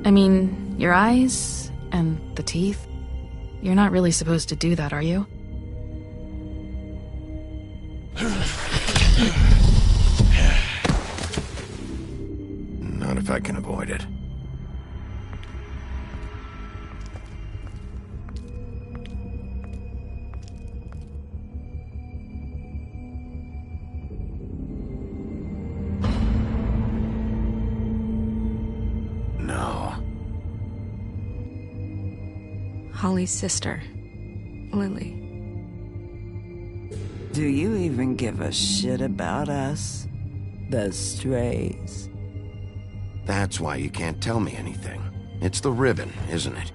I mean, your eyes and the teeth. You're not really supposed to do that, are you? Not if I can avoid it. Holly's sister, Lily. Do you even give a shit about us? The strays. That's why you can't tell me anything. It's the ribbon, isn't it?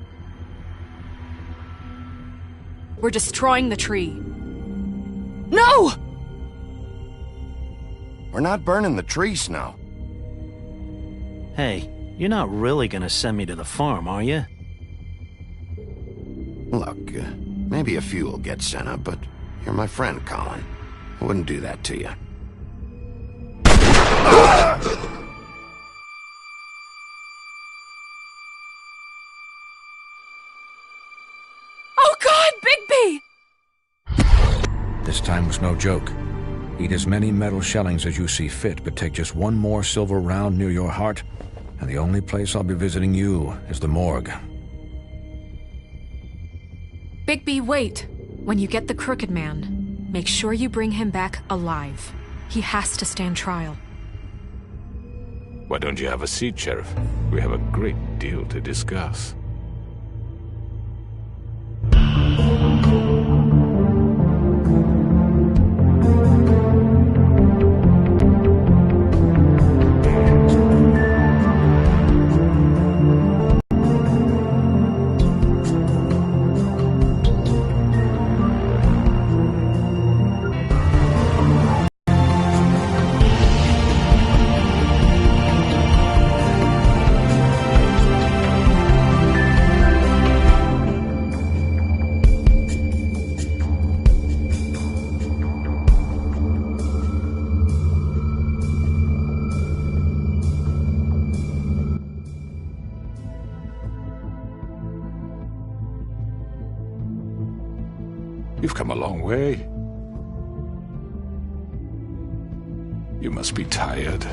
We're destroying the tree. No! We're not burning the tree, Snow. Hey, you're not really gonna send me to the farm, are you? Look, maybe a few will get sent up, but you're my friend, Colin. I wouldn't do that to you. Oh God, Bigby! This time was no joke. Eat as many metal shellings as you see fit, but take just one more silver round near your heart, and the only place I'll be visiting you is the morgue. Bigby, wait. When you get the crooked man, make sure you bring him back alive. He has to stand trial. Why don't you have a seat, Sheriff? We have a great deal to discuss. You've come a long way. You must be tired.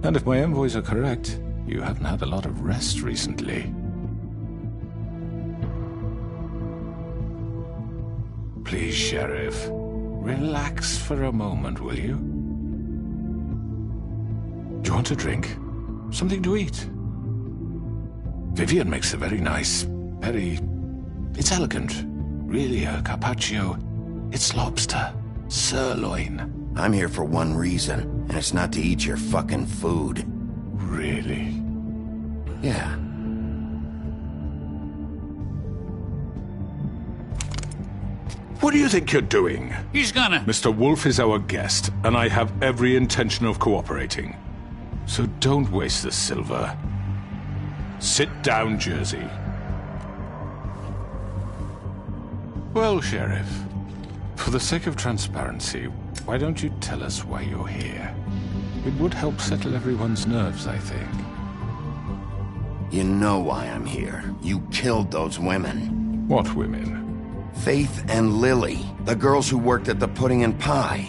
And if my envoys are correct, you haven't had a lot of rest recently. Please, Sheriff. Relax for a moment, will you? Do you want a drink? Something to eat? Vivian makes a very nice, it's elegant. Really, a carpaccio. It's lobster. Sirloin. I'm here for one reason, and it's not to eat your fucking food. Really? Yeah. What do you think you're doing? He's gonna... Mr. Wolf is our guest, and I have every intention of cooperating. So don't waste the silver. Sit down, Jersey. Well, Sheriff, for the sake of transparency, why don't you tell us why you're here? It would help settle everyone's nerves, I think. You know why I'm here. You killed those women. What women? Faith and Lily, the girls who worked at the Pudding and Pie.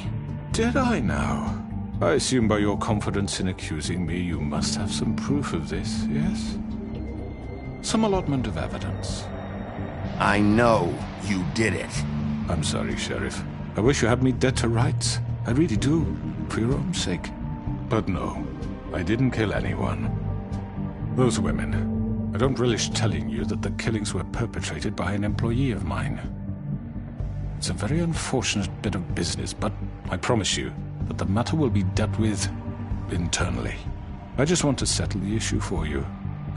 Did I now? I assume by your confidence in accusing me, you must have some proof of this, yes? Some allotment of evidence. I know you did it. I'm sorry, Sheriff. I wish you had me dead to rights. I really do, for your own sake. But no, I didn't kill anyone. Those women, I don't relish telling you that the killings were perpetrated by an employee of mine. It's a very unfortunate bit of business, but I promise you that the matter will be dealt with internally. I just want to settle the issue for you,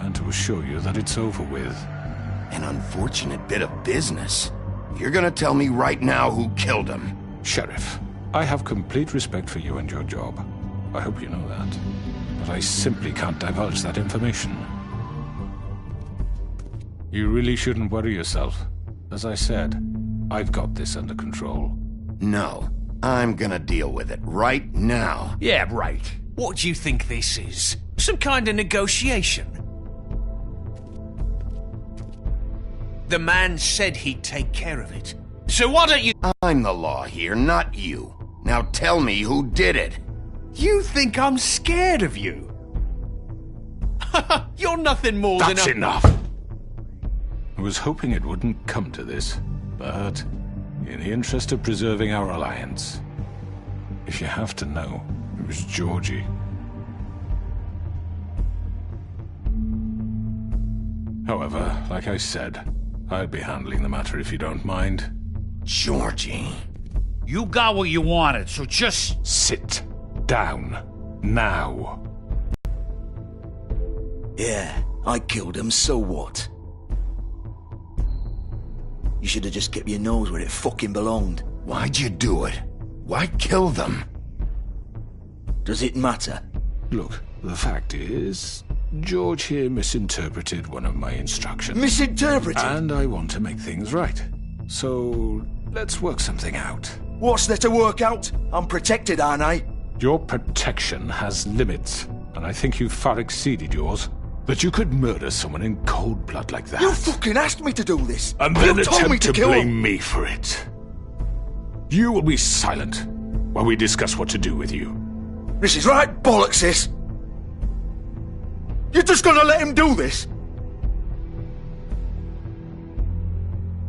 and to assure you that it's over with. An unfortunate bit of business? You're gonna tell me right now who killed him? Sheriff, I have complete respect for you and your job. I hope you know that. But I simply can't divulge that information. You really shouldn't worry yourself. As I said, I've got this under control. No, I'm gonna deal with it right now. Yeah, right. What do you think this is? Some kind of negotiation? The man said he'd take care of it. So why don't you... I'm the law here, not you. Now tell me who did it. You think I'm scared of you? You're nothing more than a... That's enough! I was hoping it wouldn't come to this, but in the interest of preserving our alliance, if you have to know, it was Georgie. However, like I said, I'll be handling the matter if you don't mind. Georgie. You got what you wanted, so just... Sit down. Now. Yeah, I killed him, so what? You should have just kept your nose where it fucking belonged. Why'd you do it? Why kill them? Does it matter? Look, the fact is, George here misinterpreted one of my instructions. Misinterpreted? And I want to make things right. So, let's work something out. What's there to work out? I'm protected, aren't I? Your protection has limits, and I think you've far exceeded yours. That you could murder someone in cold blood like that. You fucking asked me to do this! And then you told me attempt to kill blame him. me for it. You will be silent, while we discuss what to do with you. This is right bollocks, this. You're just gonna let him do this?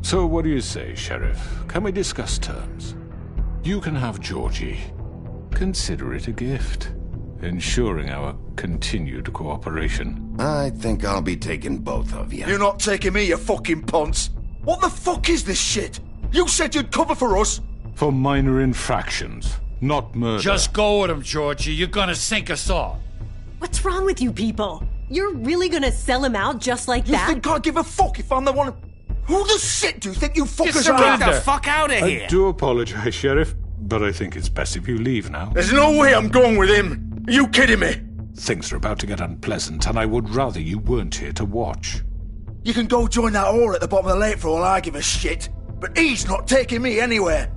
So what do you say, Sheriff? Can we discuss terms? You can have Georgie. Consider it a gift, ensuring our continued cooperation. I think I'll be taking both of you. You're not taking me, you fucking ponce. What the fuck is this shit? You said you'd cover for us. For minor infractions, not murder. Just go with him, Georgie. You're gonna sink us all. What's wrong with you people? You're really gonna sell him out just like that? You think I give a fuck if I'm the one... Who the shit do you think you fuckers are? Get the fuck out of here! I do apologize, Sheriff, but I think it's best if you leave now. There's no way I'm going with him. Are you kidding me? Things are about to get unpleasant, and I would rather you weren't here to watch. You can go join that whore at the bottom of the lake for all I give a shit. But he's not taking me anywhere.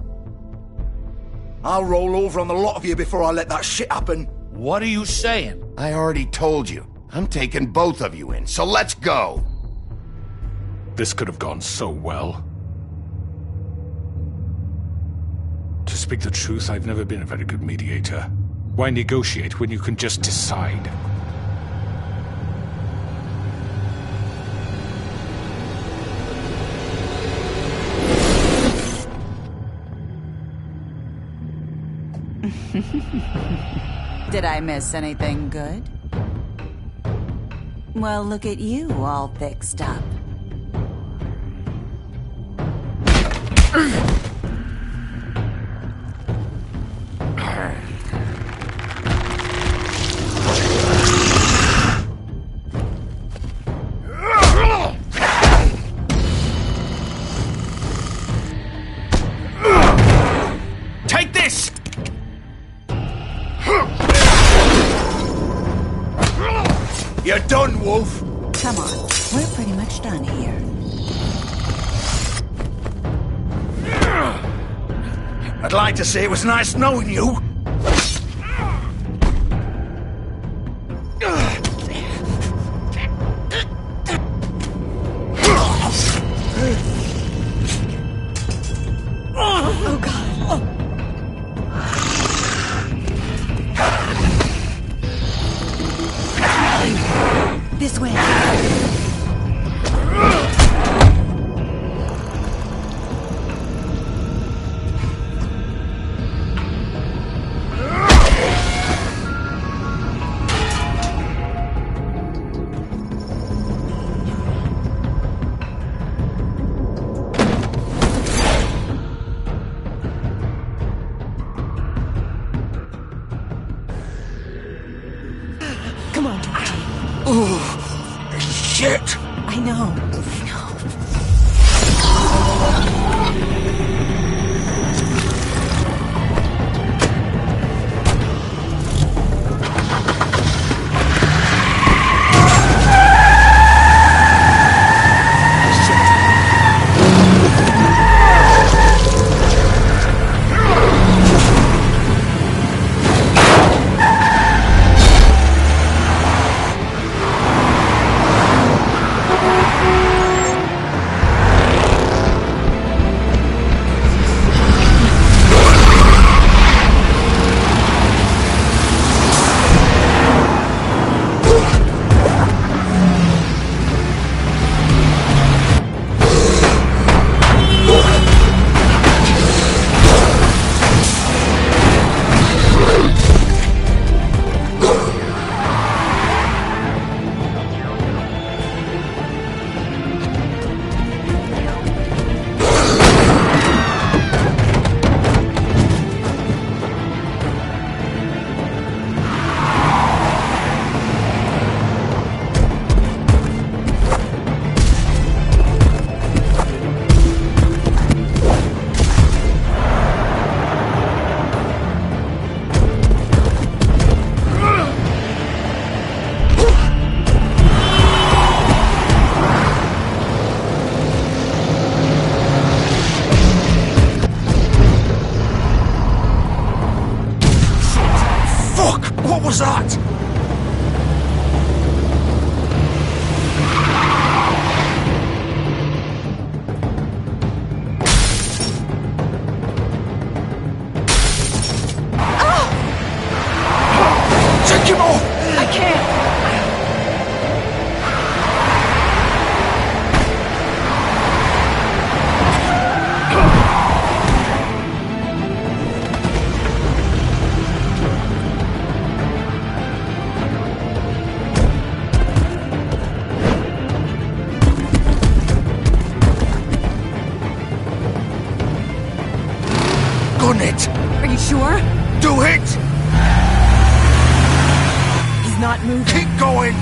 I'll roll over on the lot of you before I let that shit happen. What are you saying? I already told you. I'm taking both of you in, so let's go. This could have gone so well. To speak the truth, I've never been a very good mediator. Why negotiate when you can just decide? Did I miss anything good? Well, look at you, all fixed up. Take this! You're done, Wolf. Come on, we're pretty much done here. I'd like to say it was nice knowing you. Oh, God. Oh. This way. Come on, Georgie. Oh, shit. I know. done it! Are you sure? Do it! He's not moving. Keep going!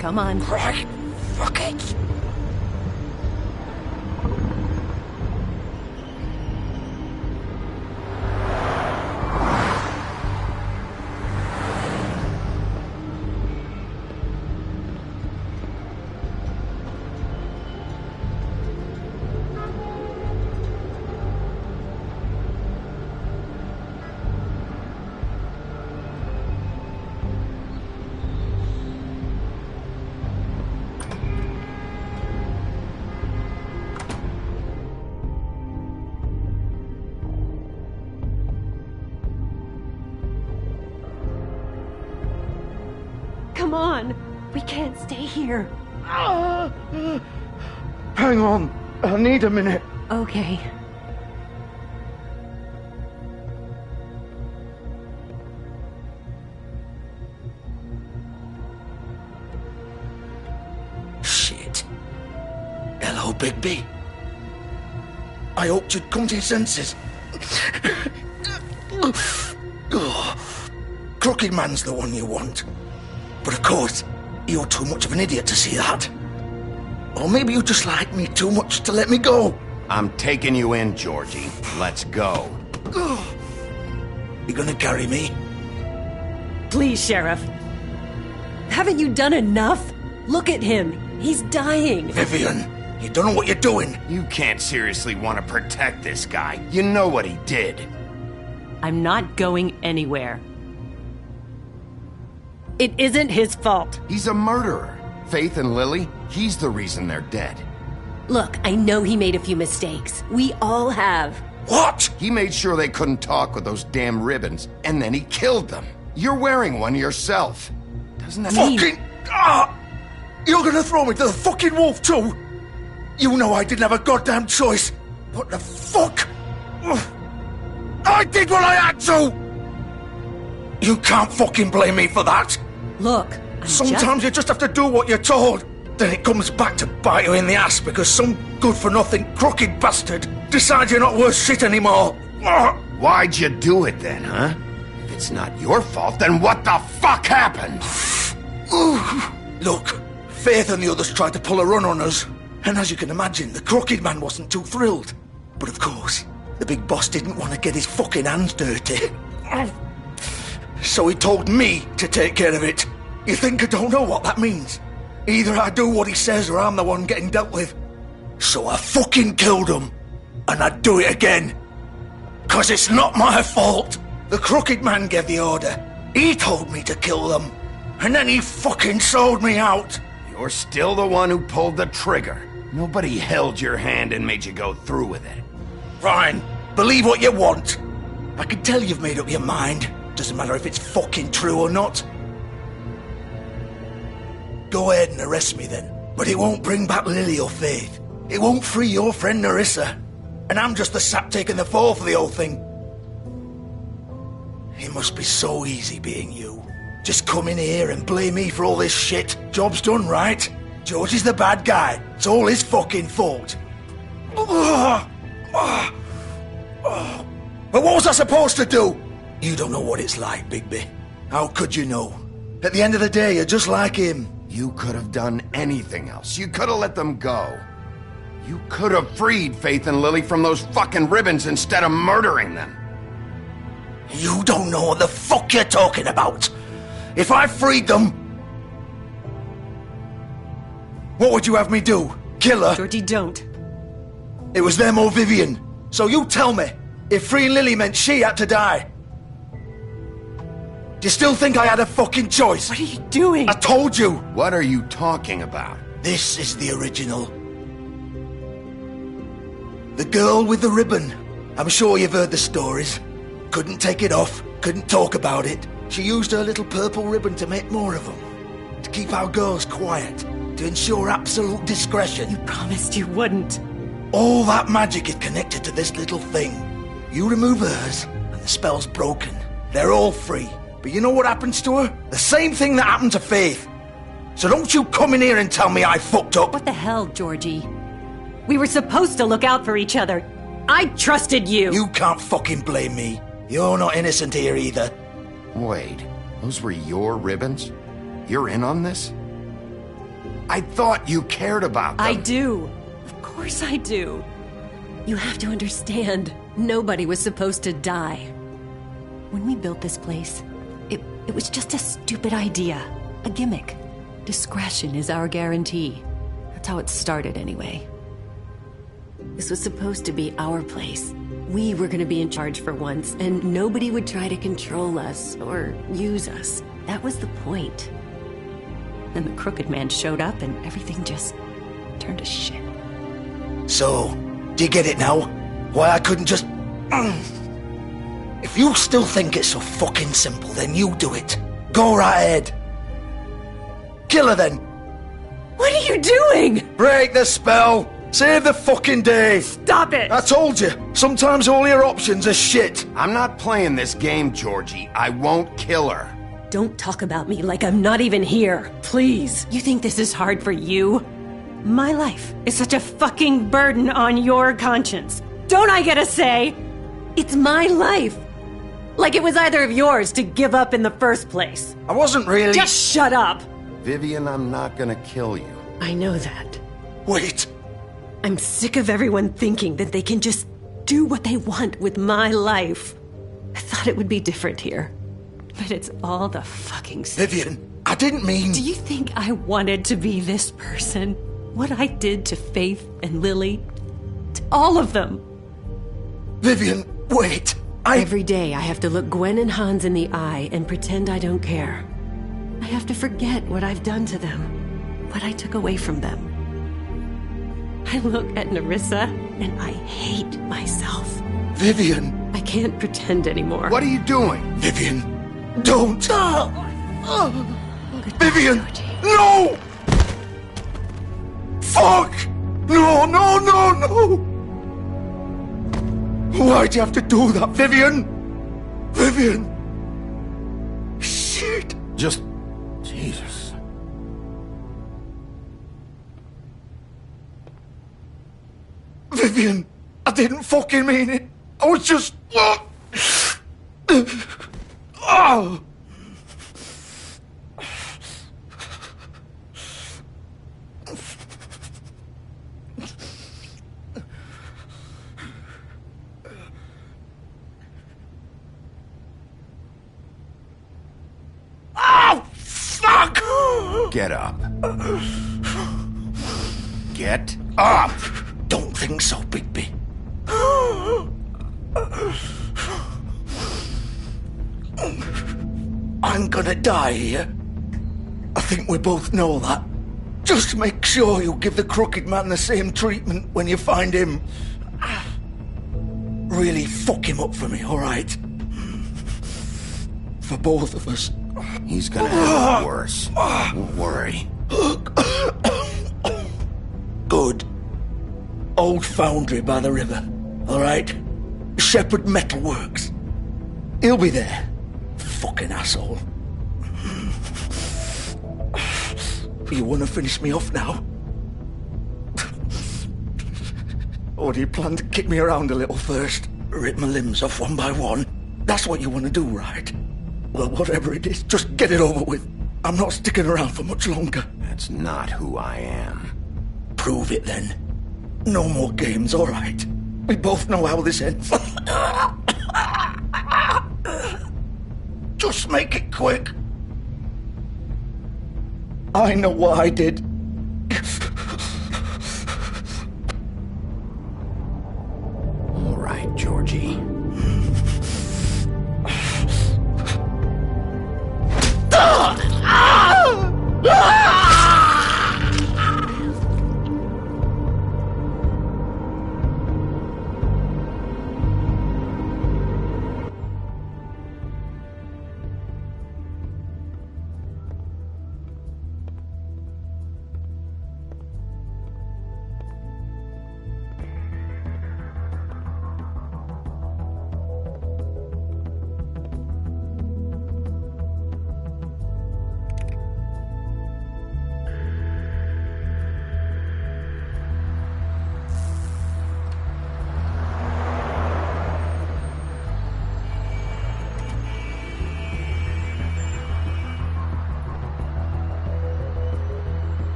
Come on. Right. Fuck it. Come on. We can't stay here. Hang on. I need a minute. Okay. Shit. Hello, Bigby. I hoped you'd come to your senses. Crooked Man's the one you want. But of course, you're too much of an idiot to see that. Or maybe you just like me too much to let me go. I'm taking you in, Georgie. Let's go. You gonna carry me? Please, Sheriff. Haven't you done enough? Look at him. He's dying. Vivian, you don't know what you're doing. You can't seriously want to protect this guy. You know what he did. I'm not going anywhere. It isn't his fault. He's a murderer. Faith and Lily, he's the reason they're dead. Look, I know he made a few mistakes. We all have. What? He made sure they couldn't talk with those damn ribbons, and then he killed them. You're wearing one yourself. Doesn't that fucking... You're gonna throw me to the fucking wolf too? You know I didn't have a goddamn choice. What the fuck? I did what I had to! You can't fucking blame me for that. Look, sometimes you just have to do what you're told. Then it comes back to bite you in the ass because some good-for-nothing crooked bastard decides you're not worth shit anymore. Why'd you do it then, huh? If it's not your fault, then what the fuck happened? Look, Faith and the others tried to pull a run on us. And as you can imagine, the Crooked Man wasn't too thrilled. But of course, the big boss didn't want to get his fucking hands dirty. So he told me to take care of it. You think I don't know what that means? Either I do what he says or I'm the one getting dealt with. So I fucking killed him. And I'd do it again. 'Cause it's not my fault. The Crooked Man gave the order. He told me to kill them. And then he fucking sold me out. You're still the one who pulled the trigger. Nobody held your hand and made you go through with it. Fine. Believe what you want. I can tell you've made up your mind. Doesn't matter if it's fucking true or not. Go ahead and arrest me then. But it won't bring back Lily or Faith. It won't free your friend Nerissa. And I'm just the sap taking the fall for the whole thing. It must be so easy being you. Just come in here and blame me for all this shit. Job's done, right? George is the bad guy. It's all his fucking fault. But what was I supposed to do? You don't know what it's like, Bigby. How could you know? At the end of the day, you're just like him. You could have done anything else. You could have let them go. You could have freed Faith and Lily from those fucking ribbons instead of murdering them. You don't know what the fuck you're talking about. If I freed them... What would you have me do? Kill her? Georgie, don't. It was them or Vivian. So you tell me, if freeing Lily meant she had to die... Do you still think I had a fucking choice? What are you doing? I told you! What are you talking about? This is the original. The girl with the ribbon. I'm sure you've heard the stories. Couldn't take it off, couldn't talk about it. She used her little purple ribbon to make more of them. To keep our girls quiet. To ensure absolute discretion. You promised you wouldn't. All that magic is connected to this little thing. You remove hers, and the spell's broken. They're all free. But you know what happens to her? The same thing that happened to Faith. So don't you come in here and tell me I fucked up. What the hell, Georgie? We were supposed to look out for each other. I trusted you. You can't fucking blame me. You're not innocent here either. Wait, those were your ribbons? You're in on this? I thought you cared about them. I do. Of course I do. You have to understand, nobody was supposed to die. When we built this place, it was just a stupid idea. A gimmick. Discretion is our guarantee. That's how it started anyway. This was supposed to be our place. We were gonna be in charge for once, and nobody would try to control us or use us. That was the point. Then the crooked man showed up and everything just turned to shit. So, do you get it now? Why I couldn't just... If you still think it's so fucking simple, then you do it. Go right ahead. Kill her then. What are you doing? Break the spell. Save the fucking day. Stop it. I told you, sometimes all your options are shit. I'm not playing this game, Georgie. I won't kill her. Don't talk about me like I'm not even here. Please. You think this is hard for you? My life is such a fucking burden on your conscience. Don't I get a say? It's my life. Like it was either of yours to give up in the first place. I wasn't really... Just shut up. Vivian, I'm not gonna kill you. I know that. Wait. I'm sick of everyone thinking that they can just do what they want with my life. I thought it would be different here. But it's all the fucking same. Vivian, I didn't mean... Do you think I wanted to be this person? What I did to Faith and Lily? To all of them? Vivian, wait. Every day I have to look Gwen and Hans in the eye and pretend I don't care. I have to forget what I've done to them. What I took away from them. I look at Nerissa and I hate myself. Vivian. I can't pretend anymore. What are you doing? Vivian, don't. Vivian, no! Fuck! No, no, no, no! Why'd you have to do that, Vivian? Vivian! Shit! Just... Jesus. Vivian, I didn't fucking mean it. I was just... Oh! Get up. Get up! Don't think so, Bigby. I'm gonna die here. I think we both know that. Just make sure you give the crooked man the same treatment when you find him. Really fuck him up for me, alright? For both of us. He's gonna have it worse. Don't worry. Good. Old foundry by the river, alright? Shepherd Metalworks. He'll be there. Fucking asshole. You wanna finish me off now? Or do you plan to kick me around a little first? Rip my limbs off one by one? That's what you wanna do, right? Well, whatever it is, just get it over with. I'm not sticking around for much longer. That's not who I am. Prove it then. No more games, all right? We both know how this ends. Just make it quick. I know what I did. All right, Georgie.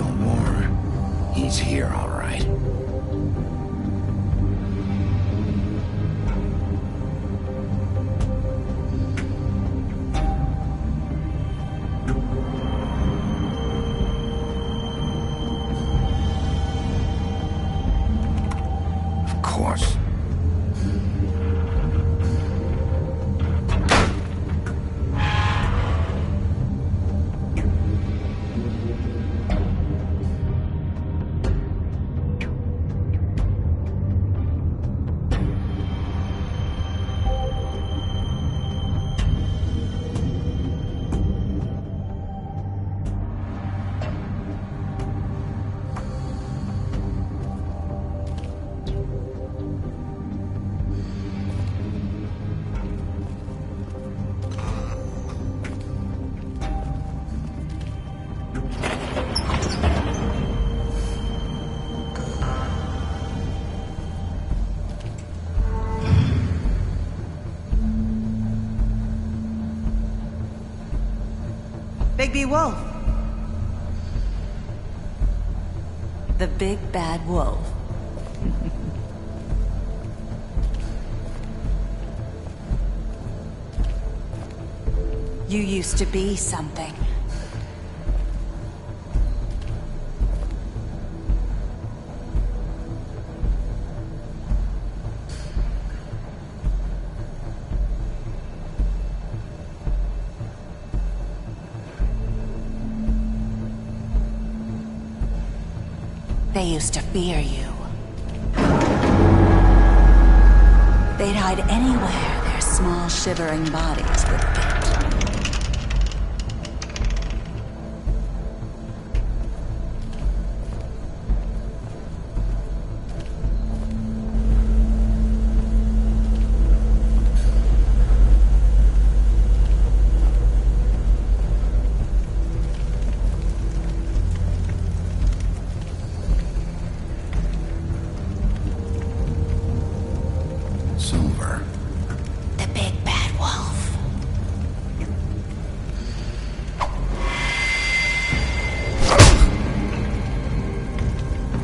no more. He's here, all right. Of course. Big Wolf. The big bad wolf. You used to be something. They used to fear you. They'd hide anywhere their small, shivering bodies would fit.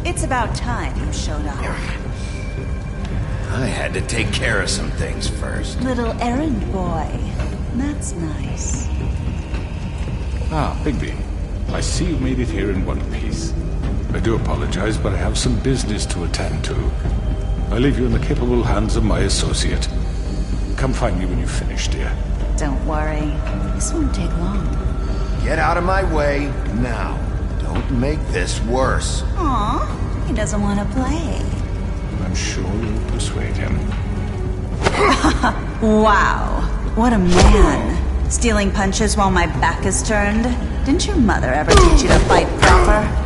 It's about time you showed up. I had to take care of some things first. Little errand boy. That's nice. Ah, Bigby. I see you made it here in one piece. I do apologize, but I have some business to attend to. I leave you in the capable hands of my associate. Come find me when you've finished, dear. Don't worry. This won't take long. Get out of my way now. Don't make this worse. Aw, he doesn't want to play. I'm sure you'll persuade him. Wow, what a man. Stealing punches while my back is turned? Didn't your mother ever teach you to fight proper?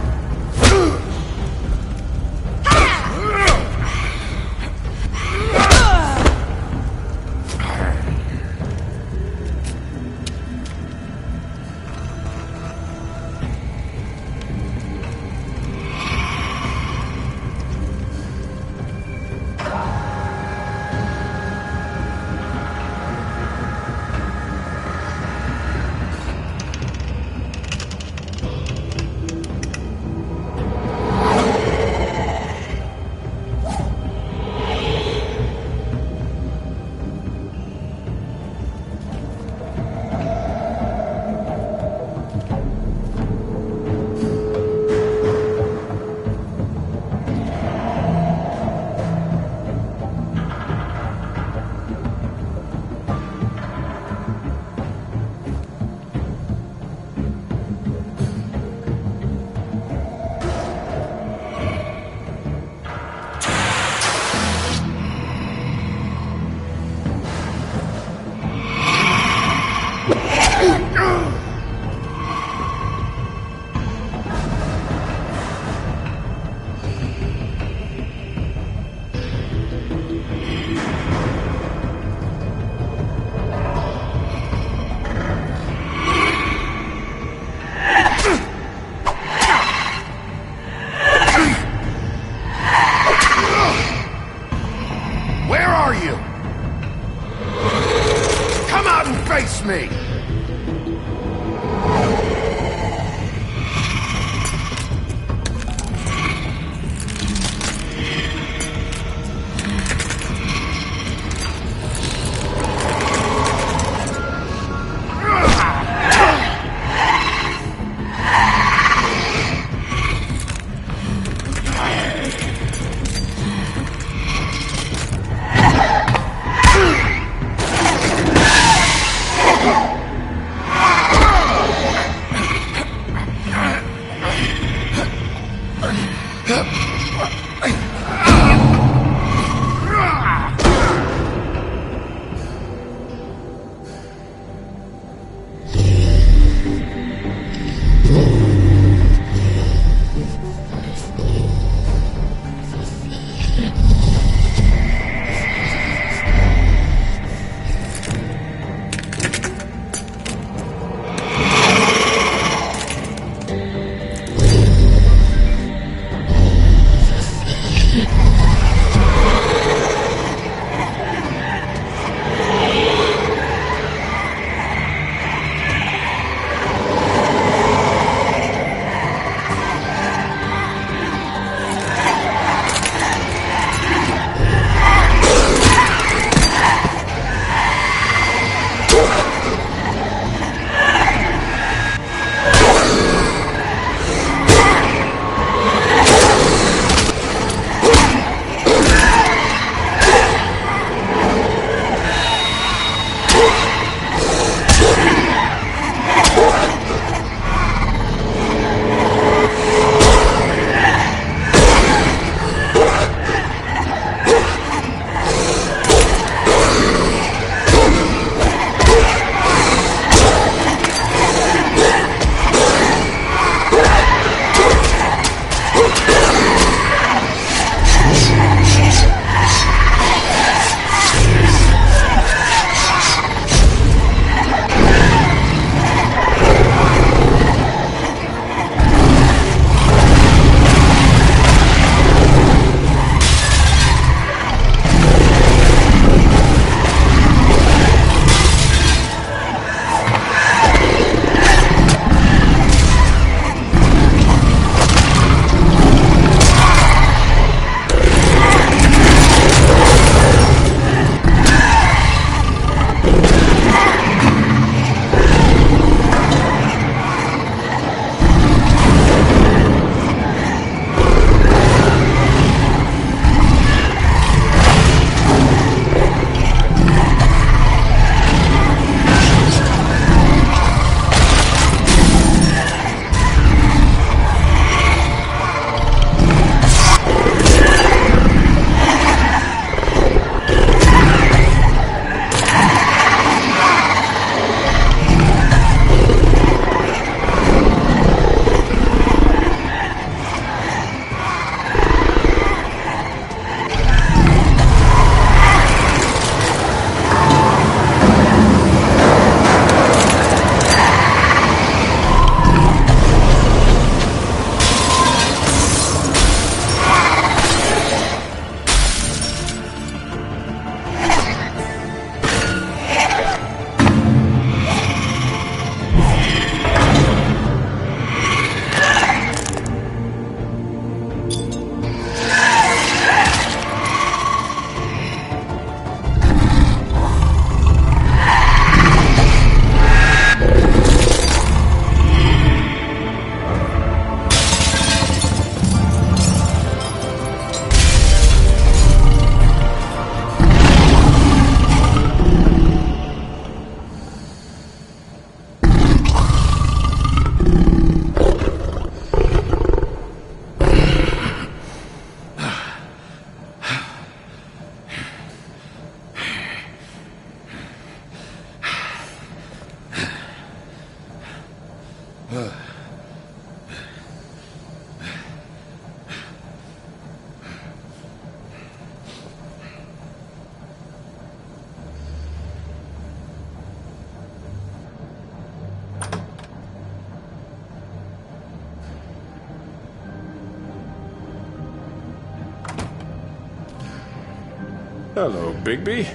Hello, Bigby.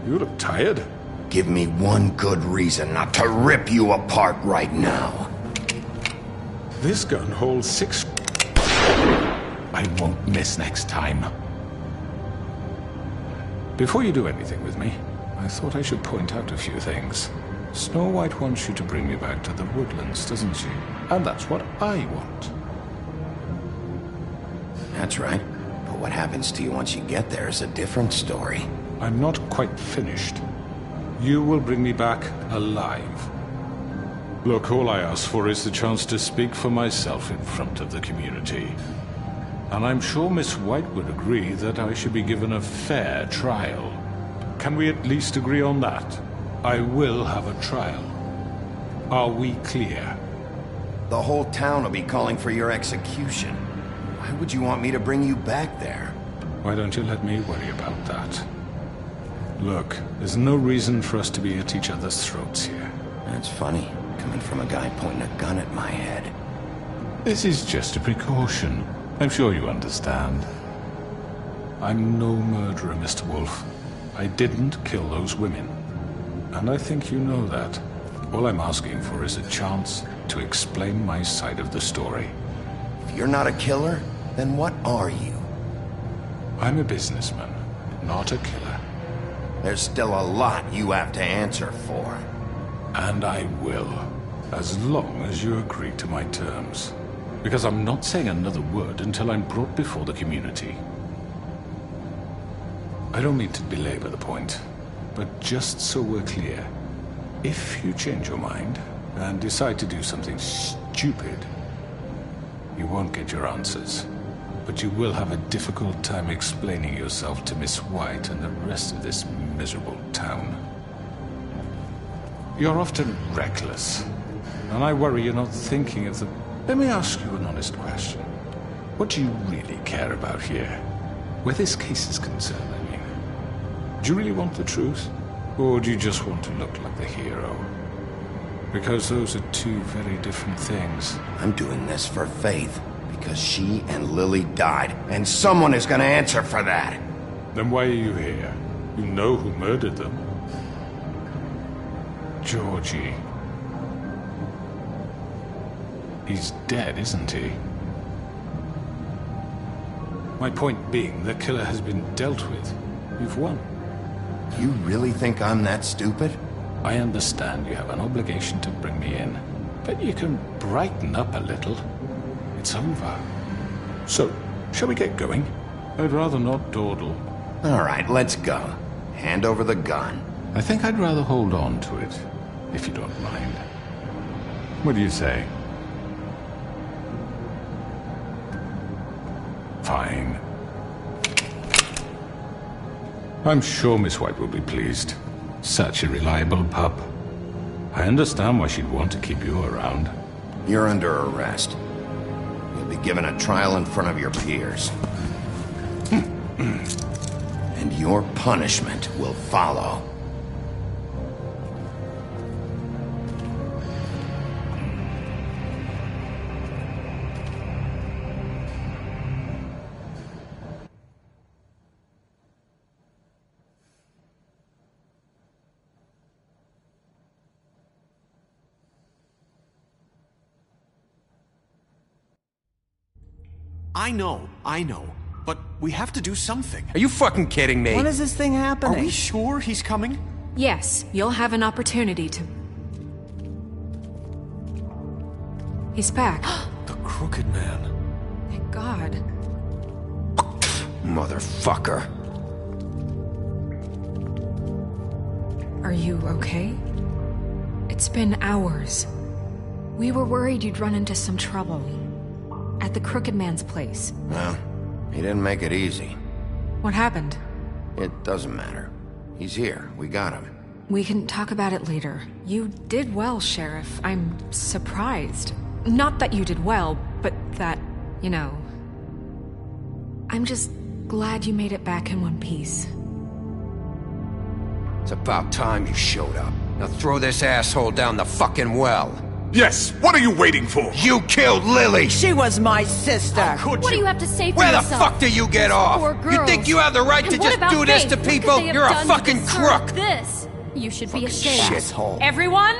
You look tired. Give me one good reason not to rip you apart right now. This gun holds 6... I won't miss next time. Before you do anything with me, I thought I should point out a few things. Snow White wants you to bring me back to the woodlands, doesn't she? And that's what I want. That's right. But what happens to you once you get there is a different story. I'm not quite finished. You will bring me back alive. Look, all I ask for is the chance to speak for myself in front of the community. And I'm sure Miss White would agree that I should be given a fair trial. Can we at least agree on that? I will have a trial. Are we clear? The whole town will be calling for your execution. Why would you want me to bring you back there? Why don't you let me worry about that? Look, there's no reason for us to be at each other's throats here. That's funny, coming from a guy pointing a gun at my head. This is just a precaution. I'm sure you understand. I'm no murderer, Mr. Wolf. I didn't kill those women. And I think you know that. All I'm asking for is a chance to explain my side of the story. If you're not a killer, then what are you? I'm a businessman, not a killer. There's still a lot you have to answer for. And I will, as long as you agree to my terms. Because I'm not saying another word until I'm brought before the community. I don't mean to belabor the point, but just so we're clear, if you change your mind and decide to do something stupid, you won't get your answers. But you will have a difficult time explaining yourself to Miss White and the rest of this miserable town. You're often reckless, and I worry you're not thinking of the... Let me ask you an honest question. What do you really care about here? Where this case is concerned, I mean. Do you really want the truth? Or do you just want to look like the hero? Because those are two very different things. I'm doing this for Faith, because she and Lily died, and someone is gonna answer for that. Then why are you here? You know who murdered them. Georgie. He's dead, isn't he? My point being, the killer has been dealt with. You've won. You really think I'm that stupid? I understand you have an obligation to bring me in, but you can brighten up a little. It's over. So, shall we get going? I'd rather not dawdle. All right, let's go. Hand over the gun. I think I'd rather hold on to it, if you don't mind. What do you say? Fine. I'm sure Miss White will be pleased. Such a reliable pup. I understand why she'd want to keep you around. You're under arrest. You'll be given a trial in front of your peers. And your punishment will follow. I know. But we have to do something. Are you fucking kidding me? When is this thing happening? Are we sure he's coming? Yes, you'll have an opportunity to... He's back. The Crooked Man. Thank God. Motherfucker. Are you okay? It's been hours. We were worried you'd run into some trouble. At the Crooked Man's place. Well, he didn't make it easy. What happened? It doesn't matter. He's here. We got him. We can talk about it later. You did well, Sheriff. I'm surprised. Not that you did well, but that, you know... I'm just glad you made it back in one piece. It's about time you showed up. Now throw this asshole down the fucking well. Yes, what are you waiting for? You killed Lily! She was my sister! How could What do you have to say for Where yourself? the fuck do you get off? You think you have the right to just do this to people? You're a fucking crook! This. You should be ashamed. Shithole. Everyone,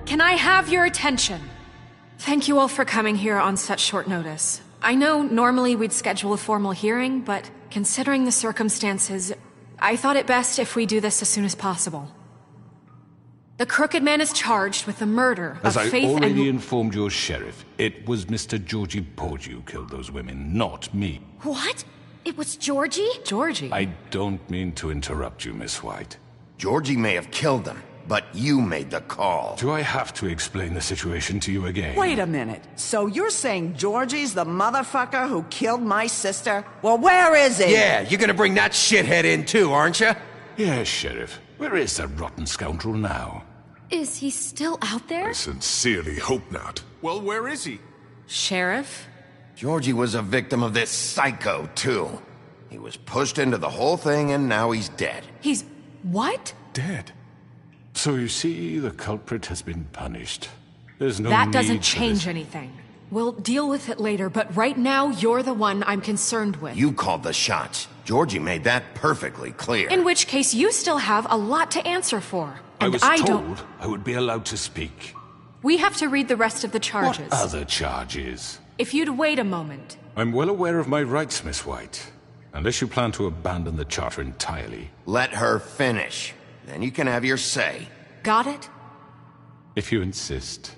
can I have your attention? Thank you all for coming here on such short notice. I know normally we'd schedule a formal hearing, but considering the circumstances, I thought it best if we do this as soon as possible. The Crooked Man is charged with the murder of Faith and... As I already informed your sheriff, it was Mr. Georgie Porgy who killed those women, not me. What? It was Georgie? Georgie? I don't mean to interrupt you, Miss White. Georgie may have killed them, but you made the call. Do I have to explain the situation to you again? Wait a minute. So you're saying Georgie's the motherfucker who killed my sister? Well, where is he? Yeah, you're gonna bring that shithead in too, aren't you? Yes, Sheriff. Where is that rotten scoundrel now? Is he still out there? I sincerely hope not. Well, where is he? Sheriff? Georgie was a victim of this psycho, too. He was pushed into the whole thing, and now he's dead. He's... what? Dead. So you see, the culprit has been punished. There's no That need doesn't for change this. anything. We'll deal with it later, but right now, you're the one I'm concerned with. You called the shots. Georgie made that perfectly clear. In which case, you still have a lot to answer for. I And was don't... told I would be allowed to speak. We have to read the rest of the charges. What other charges? If you'd wait a moment. I'm well aware of my rights, Miss White. Unless you plan to abandon the charter entirely. Let her finish. Then you can have your say. Got it? If you insist.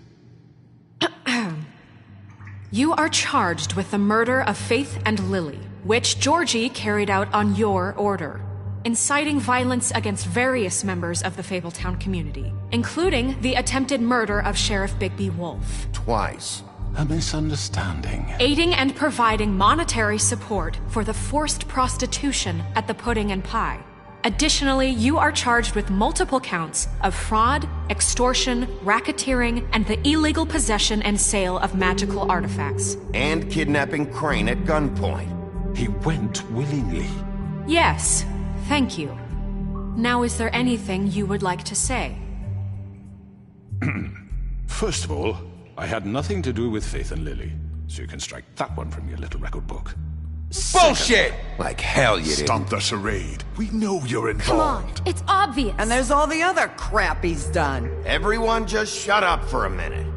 You are charged with the murder of Faith and Lily, which Georgie carried out on your order, inciting violence against various members of the Fabletown community, including the attempted murder of Sheriff Bigby Wolf. Twice. A misunderstanding. Aiding and providing monetary support for the forced prostitution at the Pudding and Pie. Additionally, you are charged with multiple counts of fraud, extortion, racketeering, and the illegal possession and sale of magical artifacts. And kidnapping Crane at gunpoint. He went willingly. Yes, thank you. Now, is there anything you would like to say? First of all, I had nothing to do with Faith and Lily, so you can strike that one from your little record book. Bullshit! Like hell you did. Stop the charade. We know you're Come on, involved. it's obvious. And there's all the other crap he's done. Everyone just shut up for a minute.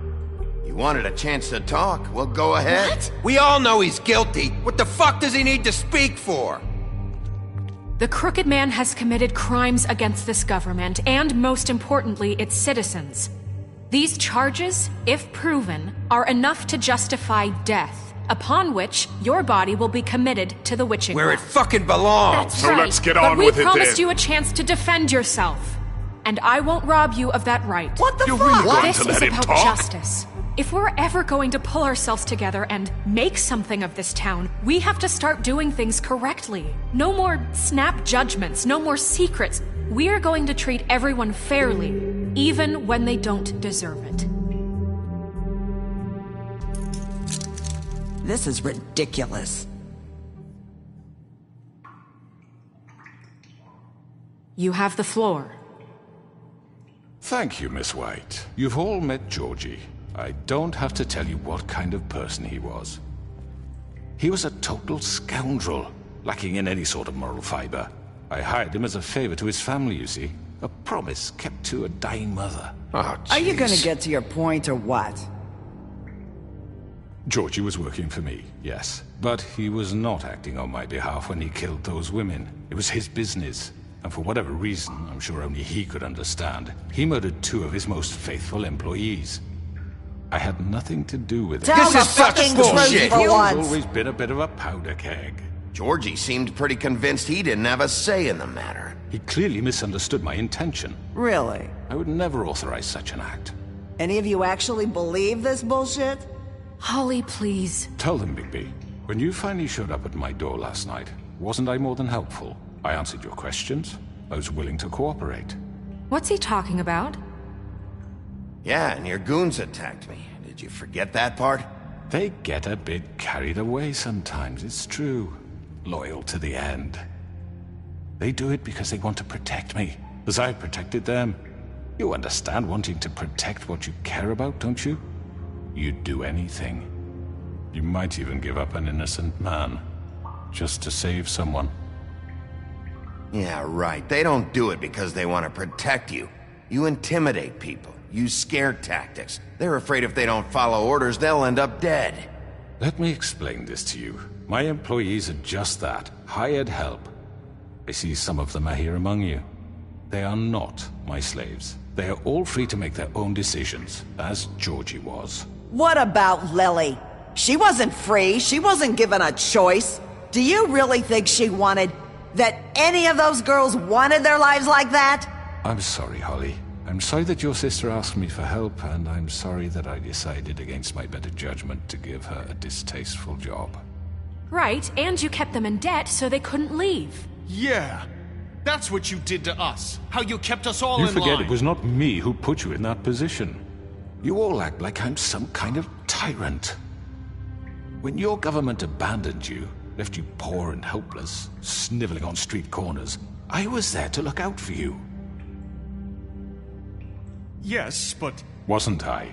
You wanted a chance to talk, well, go ahead. What? We all know he's guilty. What the fuck does he need to speak for? The Crooked Man has committed crimes against this government, and most importantly, its citizens. These charges, if proven, are enough to justify death, upon which your body will be committed to the witching Where it well. fucking belongs. That's So right. let's get but on we with it promised then. you a chance to defend yourself. And I won't rob you of that right. What the You're fuck? really going This to is let him about talk? justice. If we're ever going to pull ourselves together and make something of this town, we have to start doing things correctly. No more snap judgments, no more secrets. We are going to treat everyone fairly, even when they don't deserve it. This is ridiculous. You have the floor. Thank you, Miss White. You've all met Georgie. I don't have to tell you what kind of person he was. He was a total scoundrel, lacking in any sort of moral fiber. I hired him as a favor to his family, you see. A promise kept to a dying mother. Oh, Are you gonna jeez. get to your point or what? Georgie was working for me, yes. But he was not acting on my behalf when he killed those women. It was his business. And for whatever reason, I'm sure only he could understand, he murdered 2 of his most faithful employees. I had nothing to do with it. Tell This the is such fucking bullshit. truth for He's once. always been a bit of a powder keg. Georgie seemed pretty convinced he didn't have a say in the matter. He clearly misunderstood my intention. Really? I would never authorize such an act. Any of you actually believe this bullshit? Holly, please. Tell them, Bigby, when you finally showed up at my door last night, wasn't I more than helpful? I answered your questions. I was willing to cooperate. What's he talking about? Yeah, and your goons attacked me. Did you forget that part? They get a bit carried away sometimes, it's true. Loyal to the end. They do it because they want to protect me, as I protected them. You understand wanting to protect what you care about, don't you? You'd do anything. You might even give up an innocent man, just to save someone. Yeah, right. They don't do it because they want to protect you. You intimidate people, use scare tactics. They're afraid if they don't follow orders, they'll end up dead. Let me explain this to you. My employees are just that, hired help. I see some of them are here among you. They are not my slaves. They are all free to make their own decisions, as Georgie was. What about Lily? She wasn't free. She wasn't given a choice. Do you really think she wanted... that any of those girls wanted their lives like that? I'm sorry, Holly. I'm sorry that your sister asked me for help, and I'm sorry that I decided against my better judgment to give her a distasteful job. Right, and you kept them in debt so they couldn't leave. Yeah, that's what you did to us. How you kept us all You in forget line. it was not me who put you in that position. You all act like I'm some kind of tyrant. When your government abandoned you, left you poor and helpless, sniveling on street corners, I was there to look out for you. Yes, but... Wasn't I?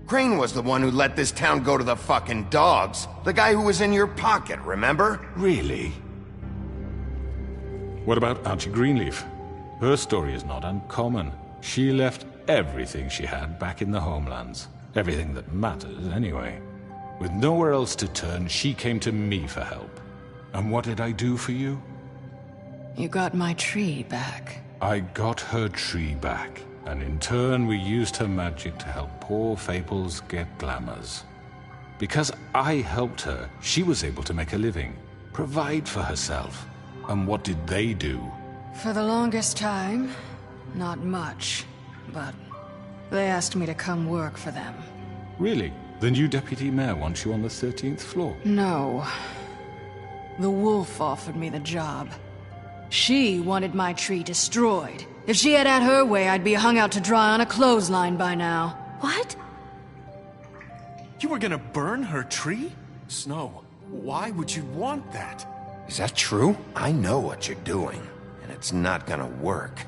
Crane was the one who let this town go to the fucking dogs. The guy who was in your pocket, remember? Really? What about Auntie Greenleaf? Her story is not uncommon. She left everything she had back in the homelands. Everything that mattered, anyway. With nowhere else to turn, she came to me for help. And what did I do for you? You got my tree back. I got her tree back, and in turn we used her magic to help poor Fables get glamours. Because I helped her, she was able to make a living, provide for herself. And what did they do? For the longest time, not much, but they asked me to come work for them. Really? The new deputy mayor wants you on the 13th floor? No. The wolf offered me the job. She wanted my tree destroyed. If she had her way, I'd be hung out to dry on a clothesline by now. What? You were gonna burn her tree? Snow, why would you want that? Is that true? I know what you're doing, and it's not gonna work.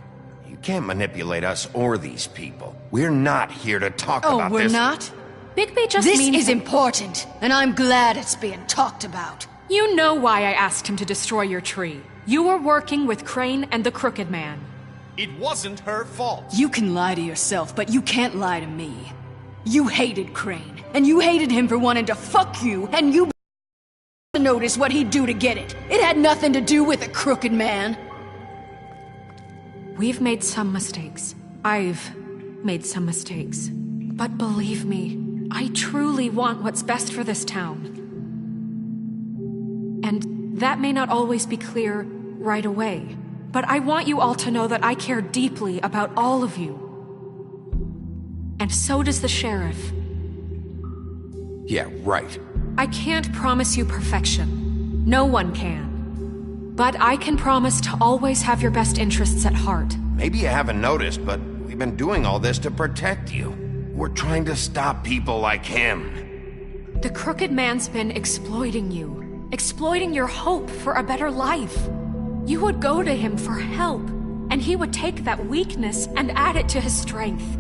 You can't manipulate us or these people. We're not here to talk about this. Oh, we're not? Bigby just This means... is important, and I'm glad it's being talked about. You know why I asked him to destroy your tree. You were working with Crane and the Crooked Man. It wasn't her fault. You can lie to yourself, but you can't lie to me. You hated Crane, and you hated him for wanting to fuck you, and you to notice what he'd do to get it. It had nothing to do with the Crooked Man. We've made some mistakes. I've made some mistakes. But believe me, I truly want what's best for this town. And that may not always be clear right away, but I want you all to know that I care deeply about all of you. And so does the sheriff. Yeah, right. I can't promise you perfection. No one can. But I can promise to always have your best interests at heart. Maybe you haven't noticed, but we've been doing all this to protect you. We're trying to stop people like him. The Crooked Man's been exploiting you. Exploiting your hope for a better life. You would go to him for help, and he would take that weakness and add it to his strength.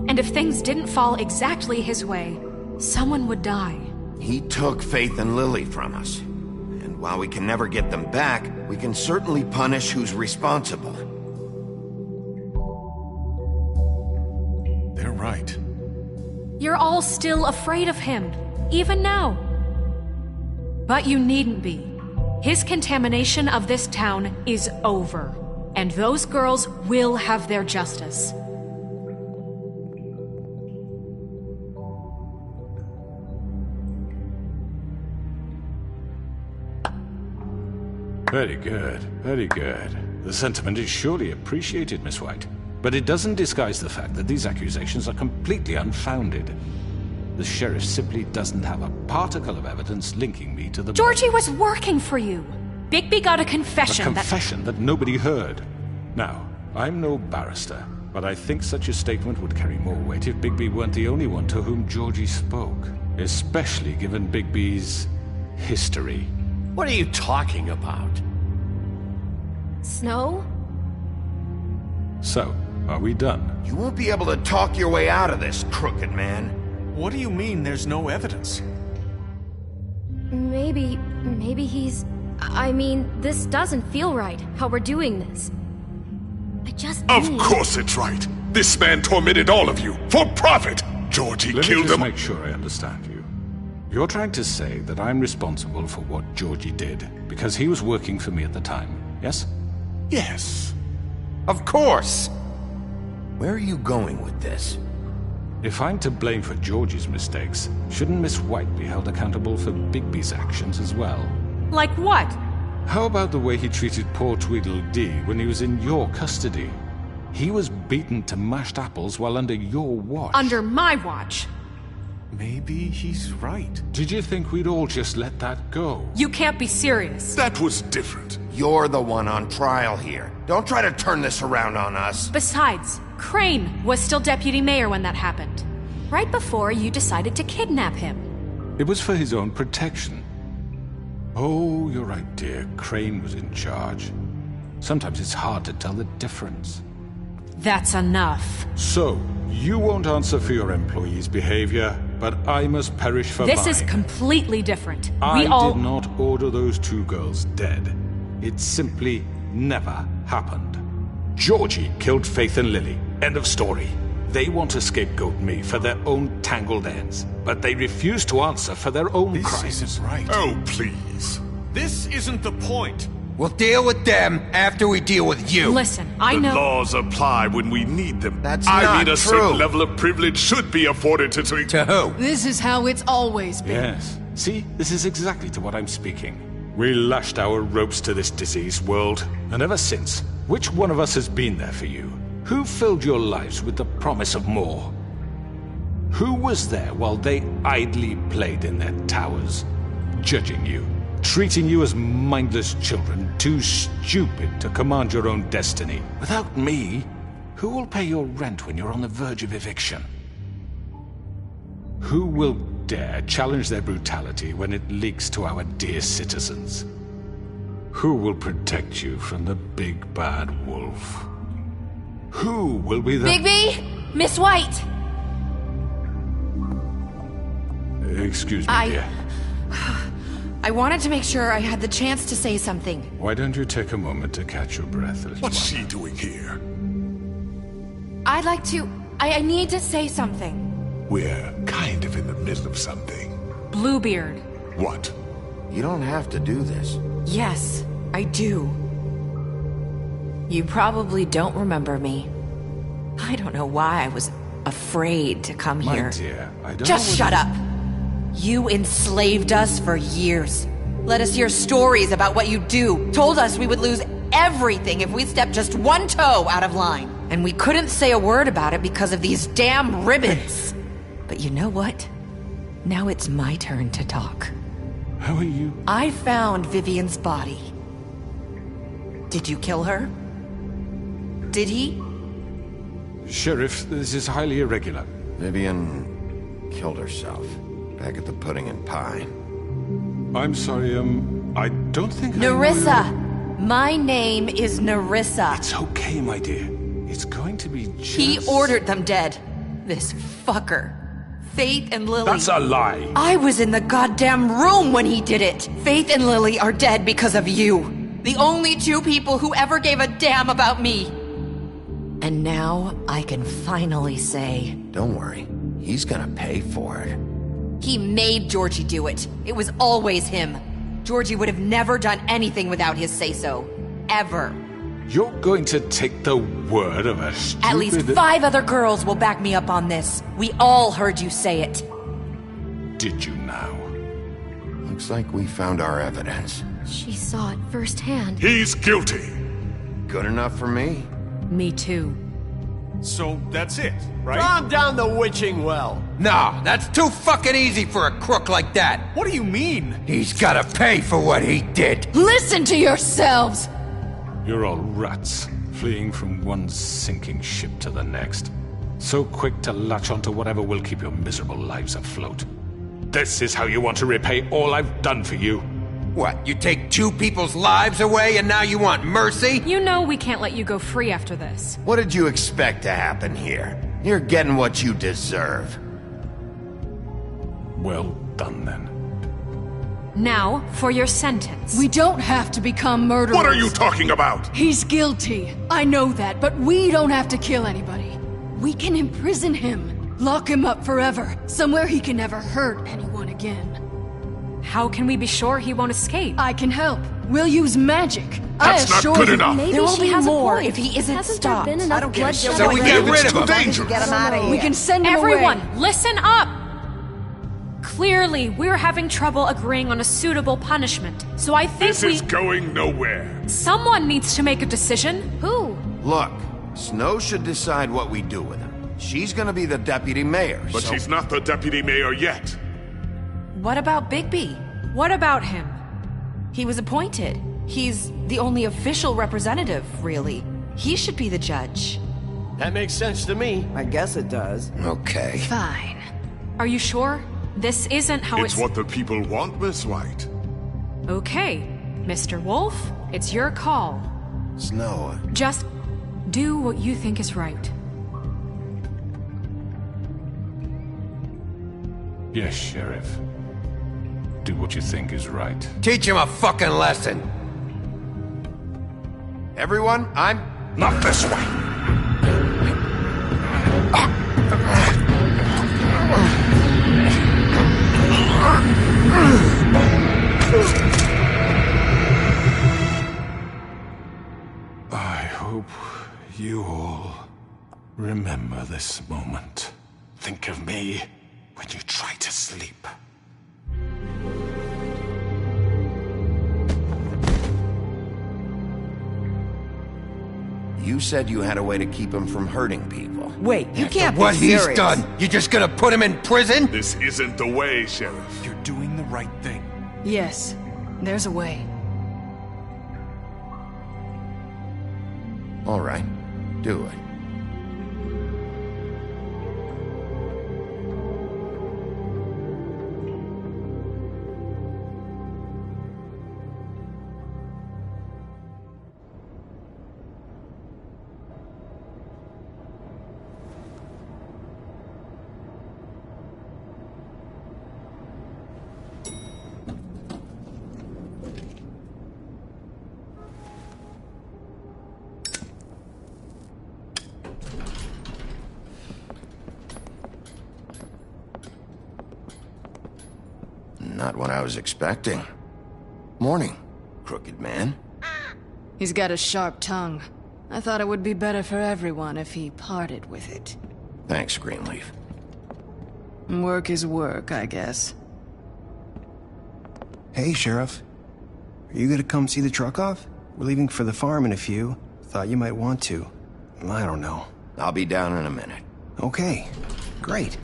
And if things didn't fall exactly his way, someone would die. He took Faith and Lily from us. And while we can never get them back, we can certainly punish who's responsible. They're right. You're all still afraid of him, even now. But you needn't be. His contamination of this town is over, and those girls will have their justice. Very good, very good. The sentiment is surely appreciated, Miss White. But it doesn't disguise the fact that these accusations are completely unfounded. The sheriff simply doesn't have a particle of evidence linking me to the... Georgie was working for you. Bigby got a confession A confession that nobody heard. Now, I'm no barrister, but I think such a statement would carry more weight if Bigby weren't the only one to whom Georgie spoke. Especially given Bigby's history. What are you talking about? Snow? So, are we done? You won't be able to talk your way out of this, Crooked Man. What do you mean there's no evidence? Maybe he's... I mean, this doesn't feel right, how we're doing this. I just Of course it's right. This man tormented all of you, for profit! Georgie Let killed me just him. make sure I understand you. You're trying to say that I'm responsible for what Georgie did, because he was working for me at the time, yes? Yes. Of course! Where are you going with this? If I'm to blame for Georgie's mistakes, shouldn't Miss White be held accountable for Bigby's actions as well? Like what? How about the way he treated poor Tweedledee when he was in your custody? He was beaten to mashed apples while under your watch. Under my watch. Maybe he's right. Did you think we'd all just let that go? You can't be serious. That was different. You're the one on trial here. Don't try to turn this around on us. Besides, Crane was still deputy mayor when that happened. Right before you decided to kidnap him. It was for his own protection. Oh, you're right, dear. Crane was in charge. Sometimes it's hard to tell the difference. That's enough. So, you won't answer for your employees' behavior, but I must perish for mine. This is completely different. I did not order those 2 girls dead. It simply never happened. Georgie killed Faith and Lily. End of story. They want to scapegoat me for their own tangled ends, but they refuse to answer for their own crimes. This isn't right. Oh, please. This isn't the point. We'll deal with them after we deal with you. Listen, I know... The laws apply when we need them. That's I not mean, a true. certain level of privilege should be afforded to... To who? This is how it's always been. Yes. See, this is exactly to what I'm speaking. We lashed our ropes to this diseased world, and ever since, which one of us has been there for you? Who filled your lives with the promise of more? Who was there while they idly played in their towers, judging you, treating you as mindless children, too stupid to command your own destiny? Without me, who will pay your rent when you're on the verge of eviction? Who will dare challenge their brutality when it leaks to our dear citizens? Who will protect you from the big bad wolf? Who will be the... Bigby! Miss White! Excuse me, dear. I wanted to make sure I had the chance to say something. Why don't you take a moment to catch your breath, little What's one? she doing here? I'd like to... I need to say something. We're kind of in the middle of something. Bluebeard. What? You don't have to do this. Yes, I do. You probably don't remember me. I don't know why I was afraid to come My here. dear, I don't Just know shut up! You enslaved us for years. Let us hear stories about what you do. Told us we would lose everything if we stepped just one toe out of line. And we couldn't say a word about it because of these damn ribbons. But you know what? Now it's my turn to talk. How are you? I found Vivian's body. Did you kill her? Did he? Sheriff, this is highly irregular. Vivian killed herself back at the Pudding and Pie. I'm sorry, I don't think Nerissa! My name is Nerissa. It's okay, my dear. It's going to be just... He ordered them dead. This fucker. Faith and Lily... That's a lie! I was in the goddamn room when he did it! Faith and Lily are dead because of you. The only 2 people who ever gave a damn about me. And now I can finally say... Don't worry. He's gonna pay for it. He made Georgie do it. It was always him. Georgie would have never done anything without his say-so. Ever. You're going to take the word of a stupid... At least 5 other girls will back me up on this. We all heard you say it. Did you now? Looks like we found our evidence. She saw it firsthand. He's guilty. Good enough for me. Me too. So that's it, right? Calm down the witching well. Nah, that's too fucking easy for a crook like that. What do you mean? He's gotta pay for what he did. Listen to yourselves! You're all rats, fleeing from one sinking ship to the next. So quick to latch onto whatever will keep your miserable lives afloat. This is how you want to repay all I've done for you. What, you take 2 people's lives away and now you want mercy? You know we can't let you go free after this. What did you expect to happen here? You're getting what you deserve. Well done, then. Now, for your sentence. We don't have to become murderers. What are you talking about? He's guilty. I know that, but we don't have to kill anybody. We can imprison him. Lock him up forever. Somewhere he can never hurt anyone again. How can we be sure he won't escape? I can help. We'll use magic. That's not good enough. Maybe There will she be has more a point. if he isn't Hasn't stopped. there been enough bloodshed? So we get rid of him. Dangerous. Get him out of here. We can send him Everyone, away. listen up! Clearly, we're having trouble agreeing on a suitable punishment. So I think This is going nowhere. Someone needs to make a decision. Who? Look, Snow should decide what we do with him. She's gonna be the deputy mayor, But so... she's not the deputy mayor yet. What about Bigby? What about him? He was appointed. He's the only official representative, really. He should be the judge. That makes sense to me. I guess it does. Okay. Fine. Are you sure? This isn't how It's what the people want, Miss White. Okay, Mr. Wolf, it's your call. Snow... Just do what you think is right. Yes, Sheriff. Do what you think is right. Teach him a fucking lesson. Everyone, I'm... Not this way. I hope you all remember this moment. Think of me when you try to sleep. You said you had a way to keep him from hurting people. Wait, you can't be What he's serious. done, you just gonna put him in prison? This isn't the way, Sheriff. You're doing the right thing. Yes, there's a way. All right, do it. Not what I was expecting. Morning, crooked man. He's got a sharp tongue. I thought it would be better for everyone if he parted with it. Thanks, Greenleaf. Work is work, I guess. Hey, Sheriff. Are you gonna come see the truck off? We're leaving for the farm in a few. Thought you might want to. I don't know. I'll be down in a minute. Okay, great.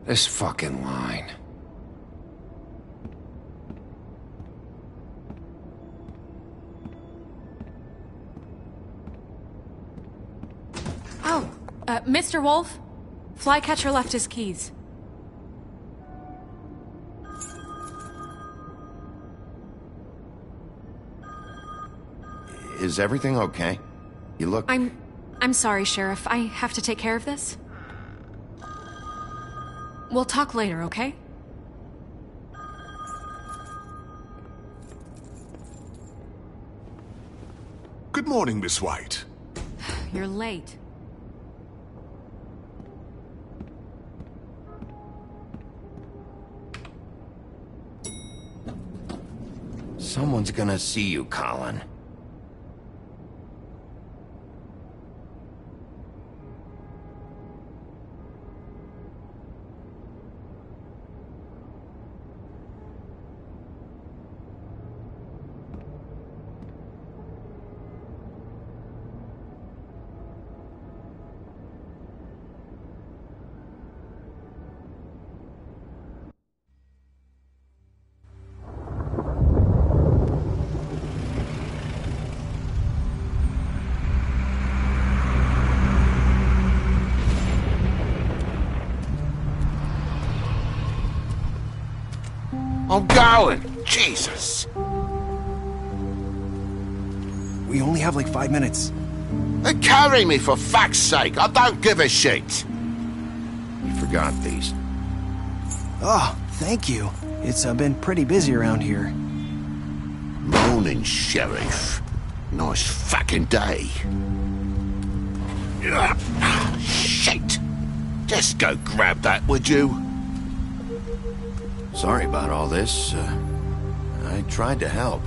This fucking line. Oh, Mr. Wolf? Flycatcher left his keys. Is everything okay? You look... I'm sorry, Sheriff. I have to take care of this. We'll talk later, okay? Good morning, Miss White. You're late. Someone's gonna see you, Colin. I'm going! Jesus! We only have like 5 minutes. Then carry me for fuck's sake! I don't give a shit! You forgot these. Oh, thank you. It's been pretty busy around here. Morning, Sheriff. Nice fucking day. Shit! Just go grab that, would you? Sorry about all this. I tried to help.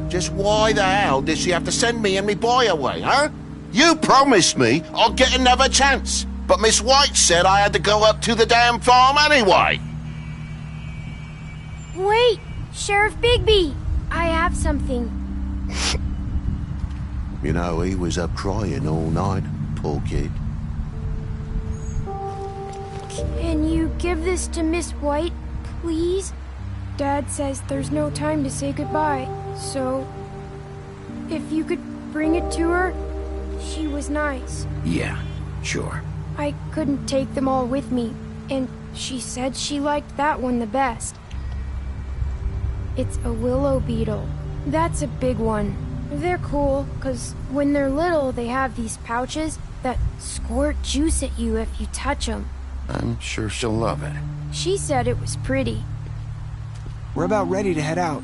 Just why the hell did she have to send me and me boy away, huh? You promised me I'll get another chance. But Miss White said I had to go up to the damn farm anyway. Wait, Sheriff Bigby, I have something. You know, he was up crying all night, poor kid. Can you give this to Miss White, please? Dad says there's no time to say goodbye, so if you could bring it to her, she was nice. Yeah, sure. I couldn't take them all with me, and she said she liked that one the best. It's a willow beetle. That's a big one. They're cool, 'cause when they're little, they have these pouches that squirt juice at you if you touch them. I'm sure she'll love it. She said it was pretty. We're about ready to head out.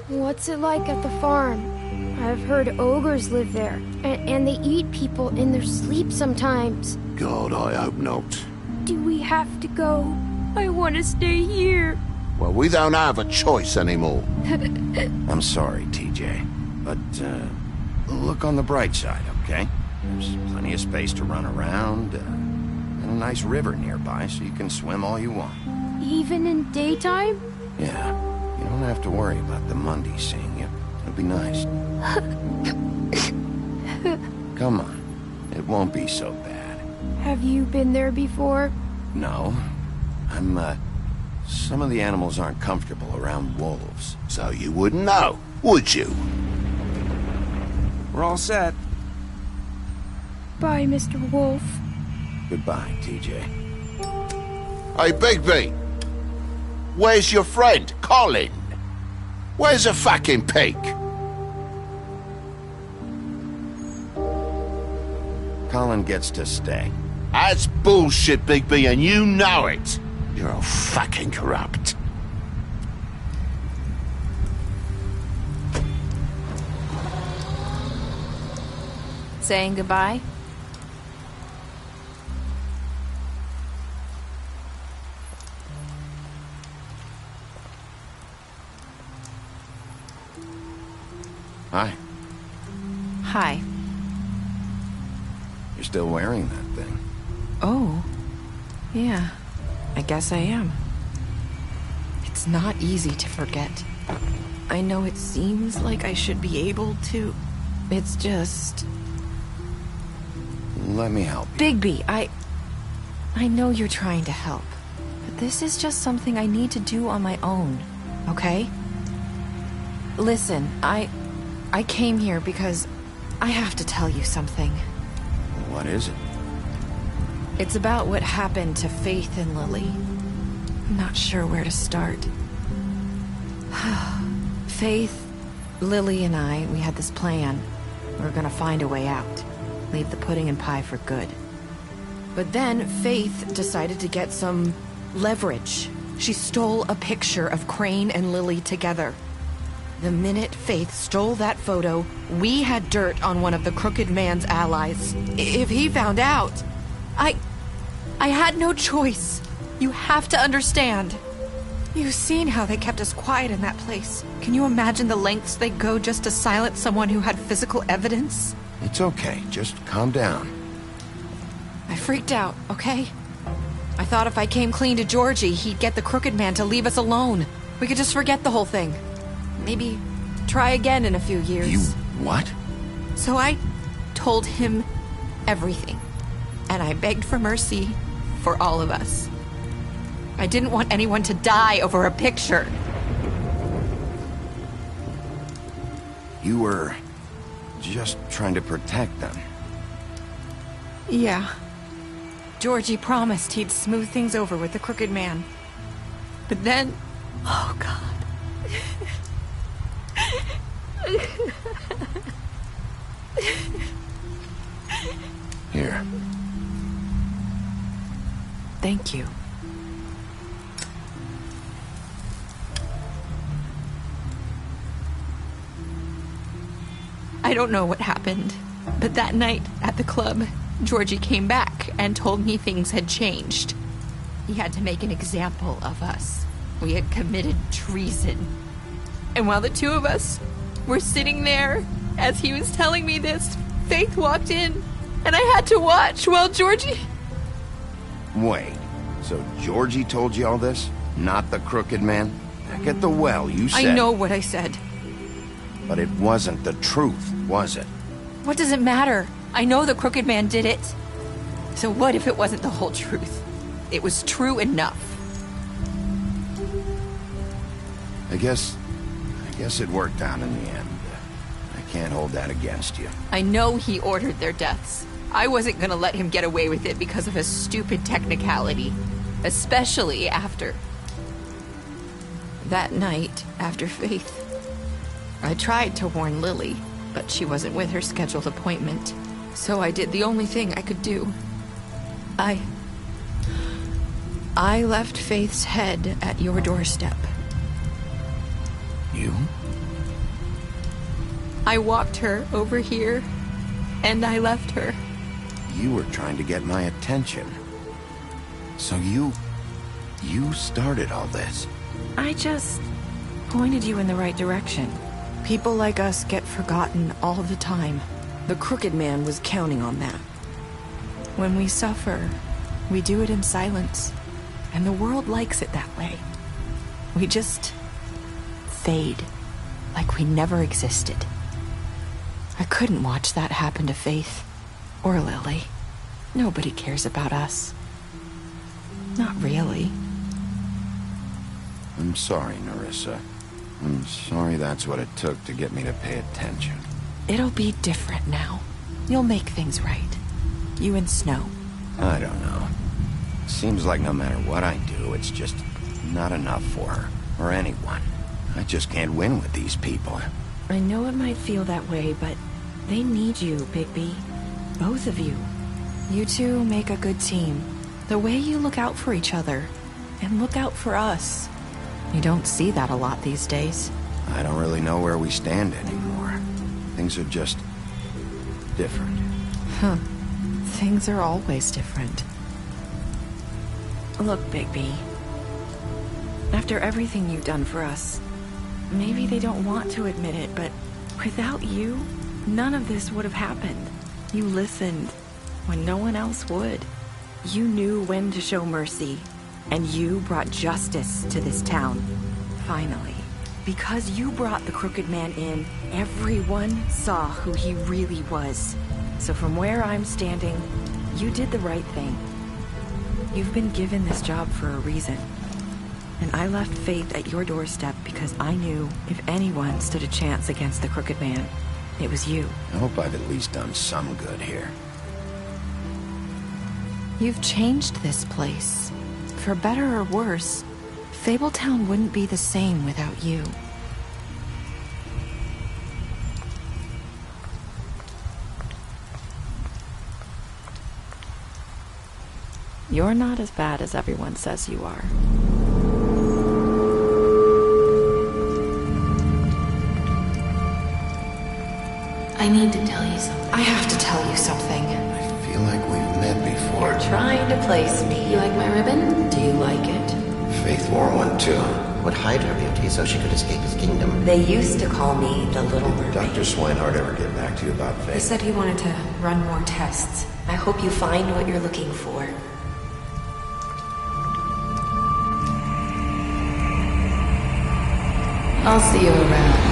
What's it like at the farm? I've heard ogres live there, and they eat people in their sleep sometimes. God, I hope not. Do we have to go? I want to stay here. Well, we don't have a choice anymore. I'm sorry, TJ, but look on the bright side, okay? There's plenty of space to run around, and a nice river nearby so you can swim all you want. Even in daytime? Yeah, you don't have to worry about the Mundies seeing you. It'll be nice. Come on, it won't be so bad. Have you been there before? No, some of the animals aren't comfortable around wolves. So you wouldn't know, would you? We're all set. Bye, Mr. Wolf. Goodbye, TJ. Hey, Bigby! Where's your friend, Colin? Where's the fucking pig? Colin gets to stay. That's bullshit, Bigby, and you know it. You're all fucking corrupt. Saying goodbye? Hi. Hi. You're still wearing that thing. Oh. Yeah. I guess I am. It's not easy to forget. I know it seems like I should be able to. It's just... Let me help you. Bigby, I know you're trying to help. But this is just something I need to do on my own. Okay? Listen, I came here because I have to tell you something. What is it? It's about what happened to Faith and Lily. I'm not sure where to start. Faith, Lily, and we had this plan. We were gonna find a way out. Leave the pudding and pie for good. But then Faith decided to get some leverage. She stole a picture of Crane and Lily together. The minute Faith stole that photo, we had dirt on one of the crooked man's allies. If he found out, I had no choice. You have to understand. You've seen how they kept us quiet in that place. Can you imagine the lengths they go just to silence someone who had physical evidence? It's okay. Just calm down. I freaked out, okay? I thought if I came clean to Georgie, he'd get the crooked man to leave us alone. We could just forget the whole thing. Maybe try again in a few years. You what? So I told him everything. And I begged for mercy for all of us. I didn't want anyone to die over a picture. You were just trying to protect them. Yeah. Georgie promised he'd smooth things over with the crooked man. But then... Oh, God. Here. Thank you. I don't know what happened, but that night at the club, Georgie came back and told me things had changed. He had to make an example of us. We had committed treason. And while the two of us were sitting there, as he was telling me this, Faith walked in, and I had to watch while Georgie Wait, so Georgie told you all this? Not the crooked man? Back at the well, you said... I know what I said. But it wasn't the truth, was it? What does it matter? I know the crooked man did it. So what if it wasn't the whole truth? It was true enough. I guess it worked out in the end. I can't hold that against you. I know he ordered their deaths. I wasn't gonna let him get away with it because of a stupid technicality. Especially after... that night, after Faith. I tried to warn Lily, but she wasn't with her scheduled appointment. So I did the only thing I could do. I left Faith's head at your doorstep. You? I walked her over here, and I left her. You were trying to get my attention. So you started all this. I just pointed you in the right direction. People like us get forgotten all the time. The crooked man was counting on that. When we suffer, we do it in silence, and the world likes it that way. We just fade, like we never existed. I couldn't watch that happen to Faith, or Lily. Nobody cares about us. Not really. I'm sorry, Nerissa. I'm sorry that's what it took to get me to pay attention. It'll be different now. You'll make things right. You and Snow. I don't know. Seems like no matter what I do, it's just not enough for her, or anyone. I just can't win with these people. I know it might feel that way, but they need you, Bigby. Both of you. You two make a good team. The way you look out for each other, and look out for us. You don't see that a lot these days. I don't really know where we stand anymore. Things are just... different. Huh. Things are always different. Look, Bigby. After everything you've done for us, maybe they don't want to admit it, but without you, none of this would have happened. You listened when no one else would. You knew when to show mercy, and you brought justice to this town. Finally. Because you brought the crooked man in, everyone saw who he really was. So from where I'm standing, you did the right thing. You've been given this job for a reason. And I left Faith at your doorstep because I knew if anyone stood a chance against the crooked man, it was you. I hope I've at least done some good here. You've changed this place. For better or worse, Fabletown wouldn't be the same without you. You're not as bad as everyone says you are. I need to tell you something. I have to tell you something. I feel like we've met before. You're trying to place me. You like my ribbon? Do you like it? Faith wore one too. Would hide her beauty so she could escape his kingdom. They used to call me the Little Mermaid. Did Dr. Swinehart ever get back to you about Faith? He said he wanted to run more tests. I hope you find what you're looking for. I'll see you around.